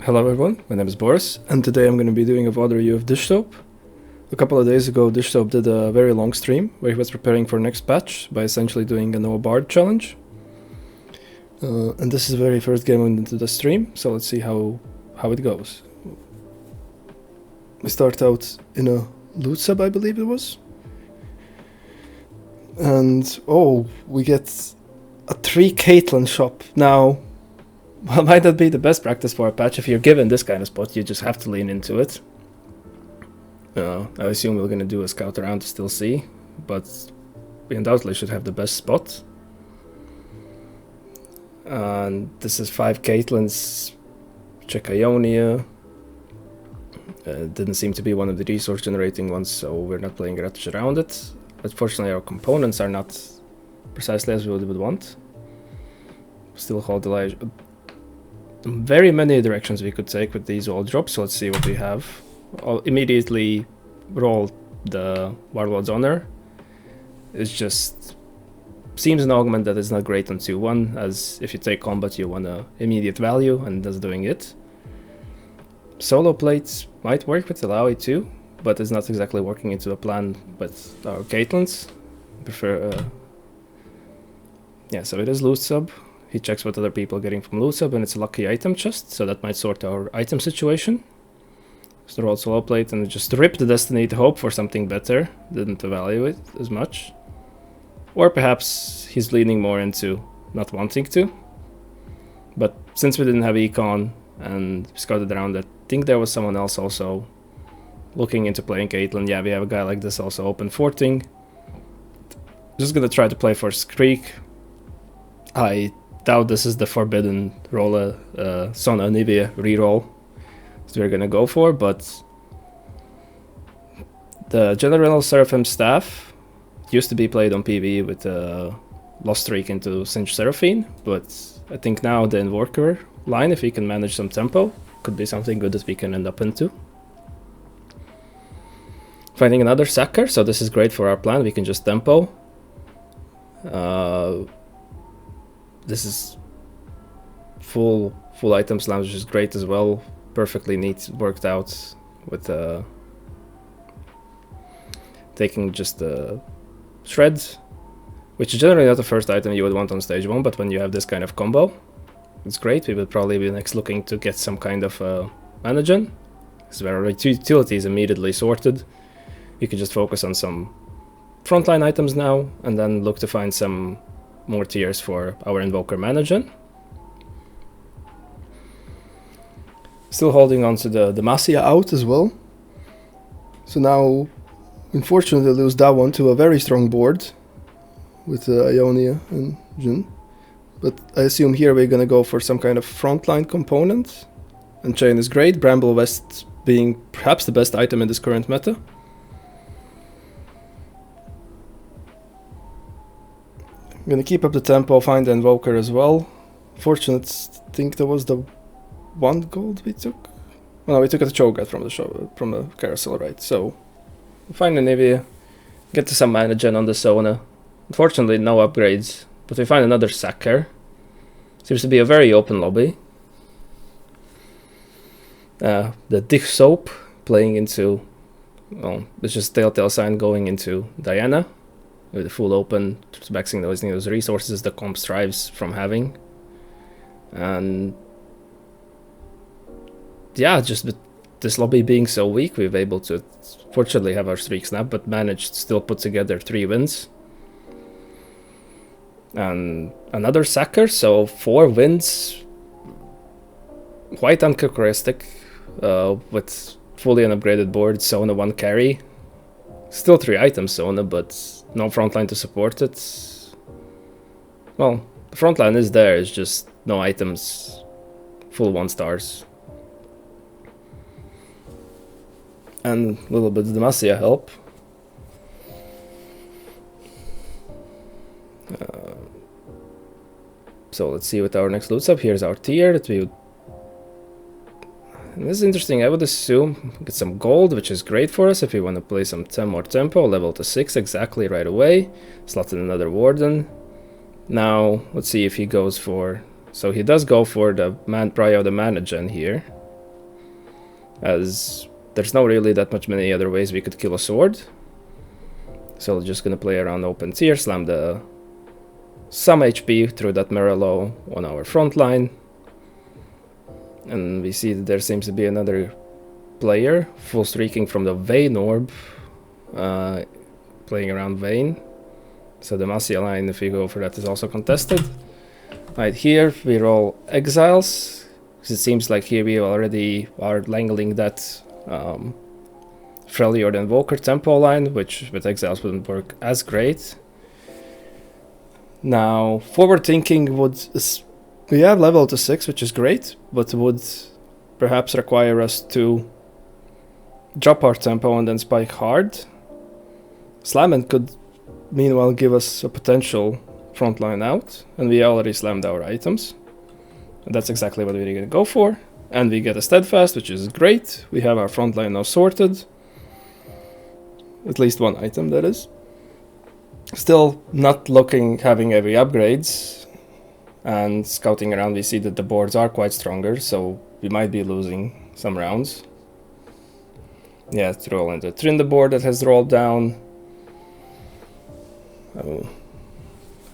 Hello everyone, my name is Boris, and today I'm going to be doing a VOD review of Dishsoap. A couple of days ago, Dishsoap did a very long stream where he was preparing for next patch by essentially doing a no bard challenge. And this is the very first game into the stream, so let's see how it goes. We start out in a loot sub, I believe it was. And oh, we get a 3 Caitlyn shop. Now, well, might not be the best practice for a patch. If you're given this kind of spot, you just have to lean into it. I assume we're going to do a scout around to still see, but we undoubtedly should have the best spot. And this is 5 Caitlyns, check Ionia. Didn't seem to be one of the resource generating ones, so we're not playing Ratch around it. Unfortunately, our components are not precisely as we would want. Still hold Elijah. Very many directions we could take with these all drops, so let's see what we have. I'll immediately roll the Warlord's Honor. It just seems an augment that is not great on 2-1, as if you take combat you want a immediate value, and that's doing it. Solo plates might work with Alawi too, but it's not exactly working into a plan with our Caitlyns. Yeah, so it is loot sub. He checks what other people are getting from loot sub, and it's a lucky item chest, so that might sort our item situation. So roll solo plate and just rip the destiny to hope for something better. Didn't evaluate as much. Or perhaps he's leaning more into not wanting to. But since we didn't have econ and scouted around, I think there was someone else also looking into playing Caitlyn. Yeah, we have a guy like this also open forting. Just gonna try to play for Skreek. I doubt this is the forbidden roll Sona Nivea reroll that we're gonna go for, but the General Seraphim staff used to be played on PvE with Lost Streak into Singe Seraphine, but I think now the Invoker line, if we can manage some tempo, could be something good that we can end up into. Finding another Sacker, so this is great for our plan, we can just tempo. This is full item slams, which is great as well. Perfectly neat, worked out with taking just the shreds, which is generally not the first item you would want on stage 1, but when you have this kind of combo, it's great. We would probably be next looking to get some kind of managen. So our utility is immediately sorted. You can just focus on some frontline items now, and then look to find some more tiers for our Invoker Managen. Still holding on to the Demacia out as well. So now, unfortunately, lose that one to a very strong board with Ionia and Jin. But I assume here we're gonna go for some kind of frontline component. And Chain is great, Bramble West being perhaps the best item in this current meta. I'm gonna keep up the tempo, find the Invoker as well. Fortunate, I think that was the 1 gold we took. Well, no, we took a Cho'Gath from the carousel, right? So, find a Nivea, get to some Managen on the Sona. Unfortunately, no upgrades, but we find another Sacker. Seems to be a very open lobby. The Dishsoap playing into, well, it's just Telltale Sign going into Diana. With the full open, just maxing those resources the comp strives from having. And yeah, just with this lobby being so weak, we've able to fortunately have our streak snap, but managed to still put together 3 wins. And another Sacker, so 4 wins. Quite uncharacteristic, with fully unupgraded board, Sona 1 carry. Still 3 items Sona, but no frontline to support it. Well, the frontline is there, it's just no items, full 1 stars. And a little bit of Demacia help. So let's see what our next loot up. Here's our tier that we would. And this is interesting. I would assume get some gold, which is great for us if we want to play some more tempo. Level to 6 exactly right away. Slot in another Warden. Now let's see if he goes for. So he does go for the Prio the Managen here. as there's not really that much many other ways we could kill a sword. So we're just gonna play around open tier, slam the some HP through that Merlow on our front line. And we see that there seems to be another player, full streaking from the Vayne orb, playing around Vayne. So the Demacia line, if we go for that, is also contested. Right here, we roll Exiles, because it seems like here we already are langling that Freljord Invoker tempo line, which with Exiles wouldn't work as great. Now, forward thinking would... We have level to 6, which is great, but would perhaps require us to drop our tempo and then spike hard. Slamming could meanwhile give us a potential frontline out, and we already slammed our items. And that's exactly what we're going to go for. And we get a steadfast, which is great. We have our frontline now sorted. At least one item, that is. Still not having heavy upgrades. And scouting around, we see that the boards are quite stronger, so we might be losing some rounds. Yeah, to roll into Trinda board that has rolled down. Oh,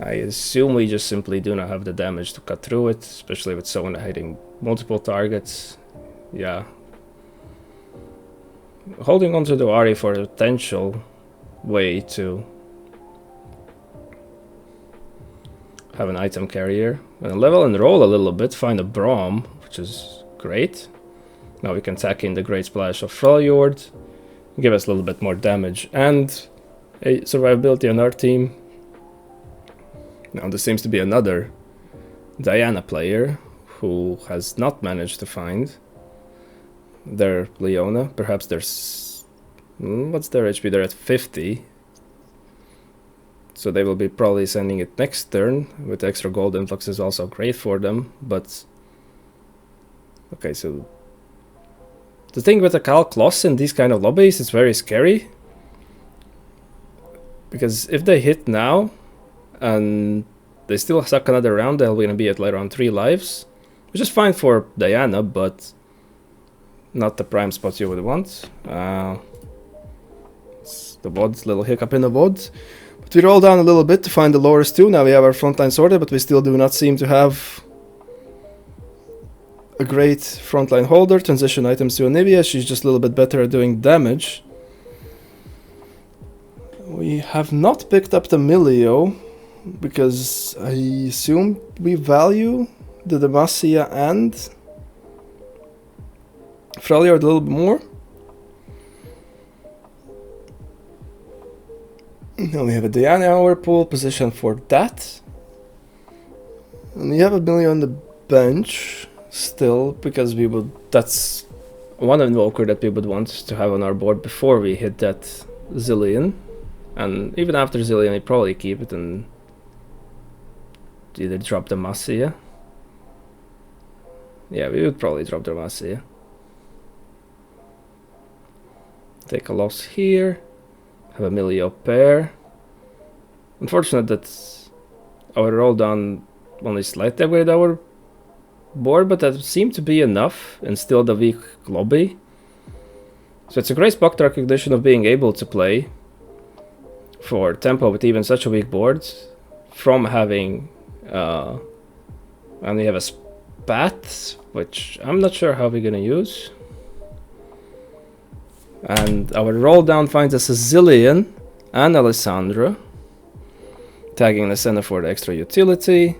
I assume we just simply do not have the damage to cut through it, especially with someone hitting multiple targets. Yeah. Holding onto the Ari for a potential way to have an item carrier. And level and roll a little bit, find a Braum, which is great. Now we can tack in the Great Splash of Freljord, give us a little bit more damage and a survivability on our team. Now there seems to be another Diana player who has not managed to find their Leona. Perhaps there's... what's their HP? They're at 50. So they will be probably sending it next turn, with extra gold influx is also great for them, but... Okay, so... The thing with the Kalkloss in these kind of lobbies is very scary. Because if they hit now, and they still suck another round, they're going to be at like around 3 lives. Which is fine for Diana, but not the prime spot you would want. It's the VOD, little hiccup in the VOD. But we roll down a little bit to find the lowers too. Now we have our frontline sorted, but we still do not seem to have a great frontline holder. Transition items to Anivia, she's just a little bit better at doing damage. We have not picked up the Milio, because I assume we value the Demacia and Freljord a little bit more. Now we have a Diana in our pool, position for that. And we have a Milio on the bench still, because we would... That's one invoker that we would want to have on our board before we hit that Zillion. And even after Zillion, we probably keep it and either drop the Demacia. Yeah, we would probably drop the Demacia. Take a loss here. Have a Milio pair. Unfortunate that our roll down only slightly upgraded our board, but that seemed to be enough and still the weak lobby. So it's a great spot recognition of being able to play for tempo with even such a weak board, from having only have a Spat, which I'm not sure how we're gonna use. And our roll down finds us a Zillion and Alessandra, tagging the Senna for the extra utility.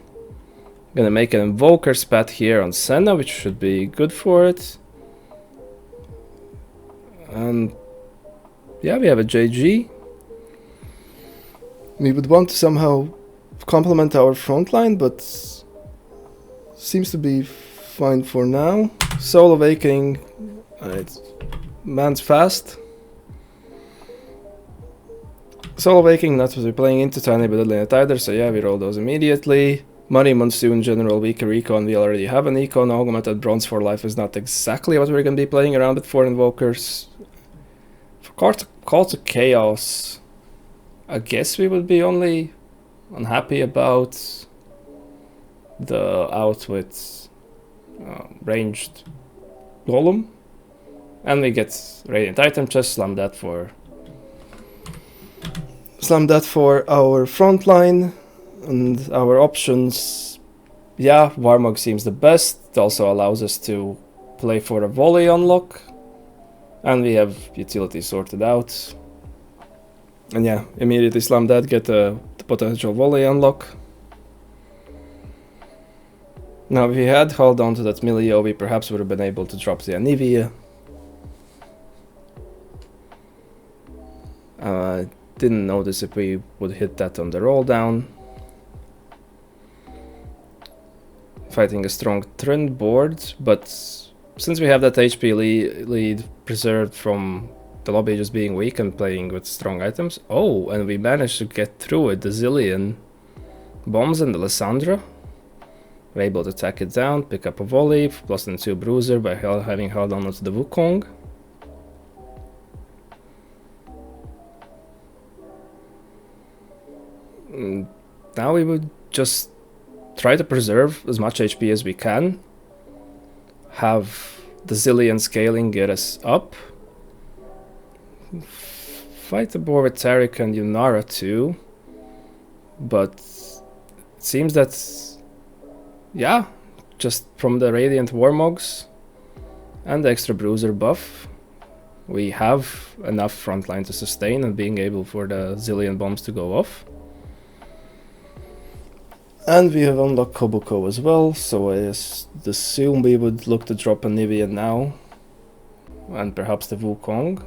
Gonna make an Invoker Spat here on Senna, which should be good for it. And yeah, we have a JG. We would want to somehow complement our front line, but seems to be fine for now. Soul Awakening, man's fast. Soul Awakening, not to be playing into Tiny Bedouin either, so yeah, we roll those immediately. Money Monsoon, general weaker econ, we already have an econ. Augmented Bronze for Life is not exactly what we're going to be playing around with for Invokers. For Call to Chaos, I guess we would be only unhappy about the out with ranged Golem. And we get Radiant Item Chest, slam that for our front line. And our options, yeah, Warmog seems the best. It also allows us to play for a volley unlock. And we have utility sorted out. And yeah, immediately slam that, get the potential volley unlock. Now if we had held on to that Milio, we perhaps would have been able to drop the Anivia. Didn't notice if we would hit that on the roll down. Fighting a strong trend board, but since we have that HP lead preserved from the lobby just being weak and playing with strong items. Oh, and we managed to get through it. The Zillion bombs and the Lysandra. We're able to tack it down, pick up a volley, plus then 2 bruiser by having held on to the Wukong. Now we would just try to preserve as much HP as we can. Have the Zillion scaling get us up. Fight the board with Taric and Yunara too. But it seems that, yeah, just from the Radiant Warmogs and the extra bruiser buff, we have enough frontline to sustain and being able for the Zillion bombs to go off. And we have unlocked Kobuko as well, so I assume we would look to drop a Nivea now. And perhaps the Wukong.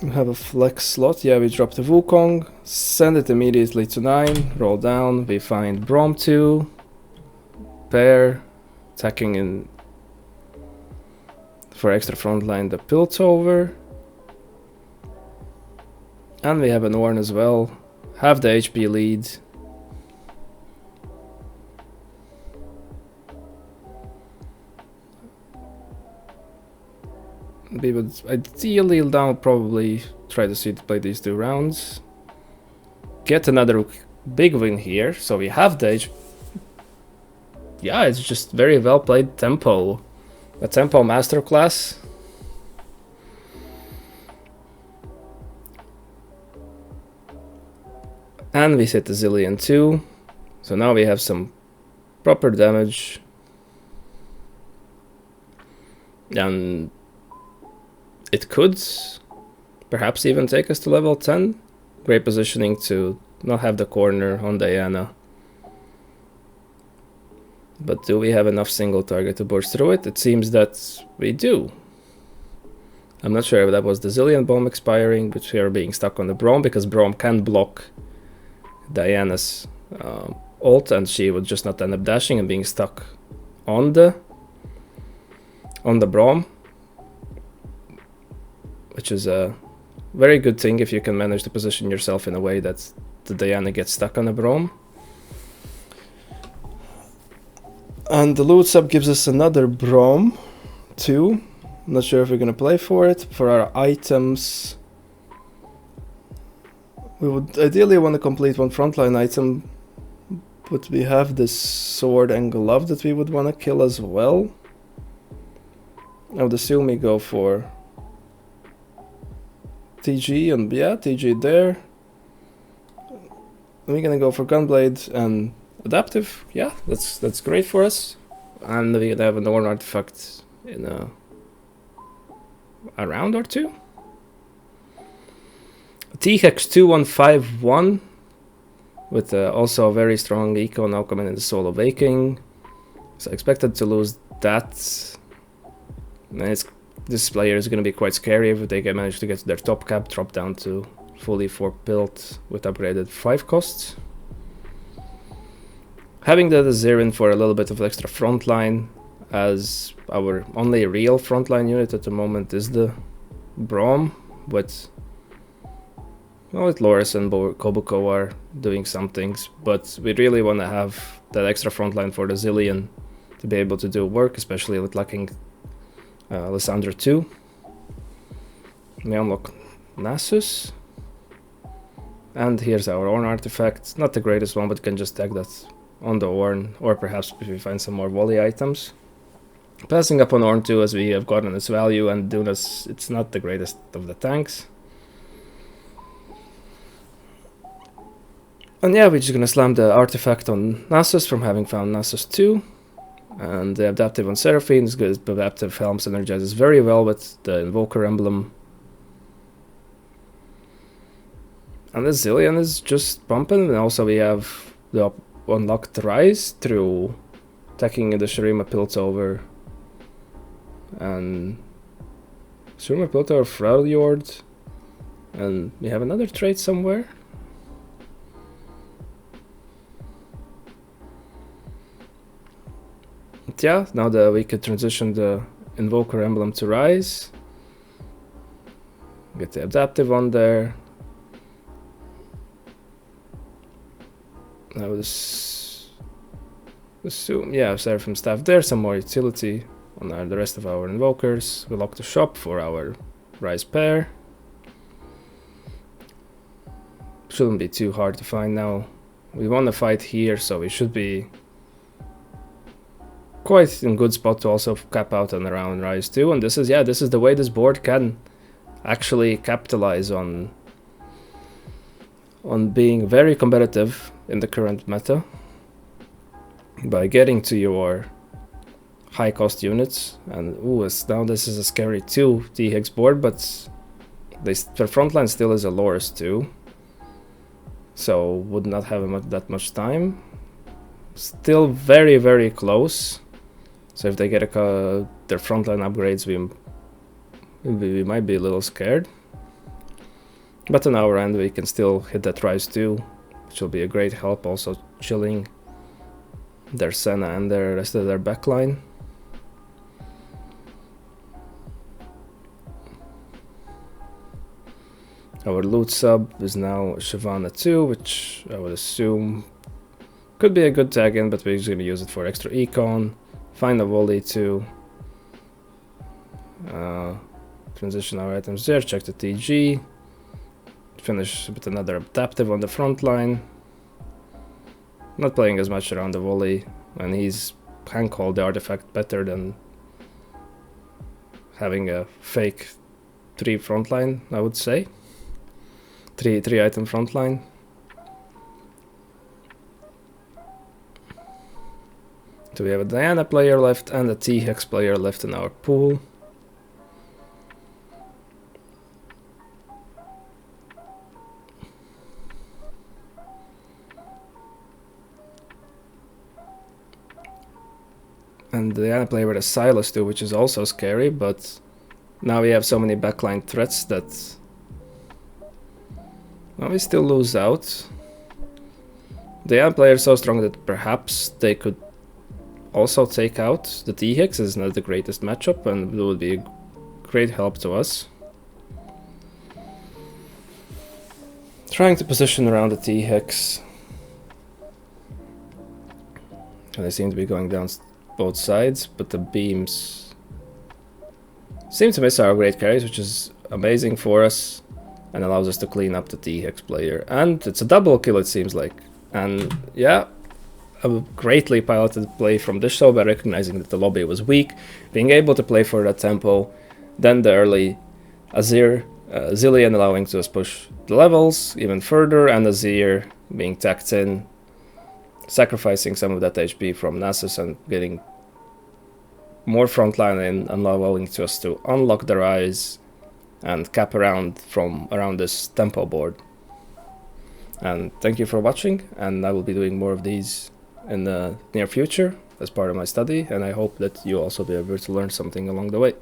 We have a flex slot, yeah, we drop the Wukong, send it immediately to 9, roll down, we find Braum 2, pair, attacking in for extra frontline the Piltover. And we have an Ornn as well. Have the HP lead. We would ideally now probably try to see to play these 2 rounds. Get another big win here, so we have the HP. Yeah, it's just very well played tempo. A tempo masterclass. And we set the Zillion 2, so now we have some proper damage. And it could perhaps even take us to level 10. Great positioning to not have the corner on Diana. But do we have enough single target to burst through it? It seems that we do. I'm not sure if that was the Zillion bomb expiring, but we are being stuck on the Braum, because Braum can block Diana's ult, and she would just not end up dashing and being stuck on the Braum, which is a very good thing if you can manage to position yourself in a way that the Diana gets stuck on the Braum. And the loot sub gives us another Braum too. I'm not sure if we're gonna play for it. For our items, we would ideally want to complete 1 frontline item, but we have this sword and glove that we would want to kill as well. I would assume we go for TG, and yeah, TG there. We're gonna go for Gunblade and Adaptive. Yeah, that's great for us. And we're gonna have an Ornn artifact in a round or 2. T-Hex 2151 with also a very strong eco now coming in the Soul of Waking. So expected to lose that. And this player is going to be quite scary if they manage to get their top cap, drop down to fully 4 built with upgraded 5 costs. Having the Zerin for a little bit of extra frontline, as our only real frontline unit at the moment is the Braum, but well, with Loris and Kobuko are doing some things, but we really want to have that extra frontline for the Zillion to be able to do work, especially with lacking Lysandra 2. We unlock Nasus. And here's our Ornn artifact. Not the greatest one, but can just tag that on the Ornn, or perhaps if we find some more volley items. Passing up on Ornn 2 as we have gotten its value, and Dunas, it's not the greatest of the tanks. And yeah, we're just gonna slam the artifact on Nasus from having found Nasus 2. And the adaptive on Seraphine is good. Adaptive Helms energizes very well with the Invoker emblem. And the Zilean is just pumping, and also we have the unlocked Rise through attacking the Shurima Piltover. And Shurima Piltover Freljord. And we have another trait somewhere. But yeah, now that we could transition the Invoker emblem to Rise. Get the adaptive on there. I would assume, yeah, Seraphim Staff there, some more utility on the rest of our Invokers. We lock the shop for our Rise pair. Shouldn't be too hard to find now. We won the fight here, so we should be quite in good spot to also cap out on around Rise 2. And this is the way this board can actually capitalize on being very competitive in the current meta by getting to your high cost units. And now this is a scary 2 T-Hex board, but their frontline still is a Loris 2, so would not have that much time. Still very, very close. So if they get their frontline upgrades, we might be a little scared. But on our end, we can still hit that Rise 2, which will be a great help, also chilling their Senna and the rest of their backline. Our loot sub is now Shyvana 2, which I would assume could be a good tag in, but we're just going to use it for extra econ. Find a volley to transition our items there, check the TG. Finish with another adaptive on the front line. Not playing as much around the volley, and he's handcalled the artifact better than having a fake 3 frontline, I would say. 3 item frontline. So we have a Diana player left and a T-Hex player left in our pool. And the Diana player with a Silas too, which is also scary, but now we have so many backline threats that we still lose out. The Diana player is so strong that perhaps they could also take out the T-Hex. Is not the greatest matchup, and it would be a great help to us. Trying to position around the T-Hex. And they seem to be going down both sides, but the beams seem to miss our great carries, which is amazing for us and allows us to clean up the T-Hex player. And it's a double kill, it seems like. And yeah, a greatly piloted play from Dishsoap by recognizing that the lobby was weak, being able to play for that tempo, then the early Azir, Zilean allowing us to push the levels even further, and Azir being tacked in, sacrificing some of that HP from Nasus and getting more frontline in, and allowing us to unlock the Rise and cap around this tempo board. And thank you for watching, and I will be doing more of these in the near future as part of my study, and I hope that you also be able to learn something along the way.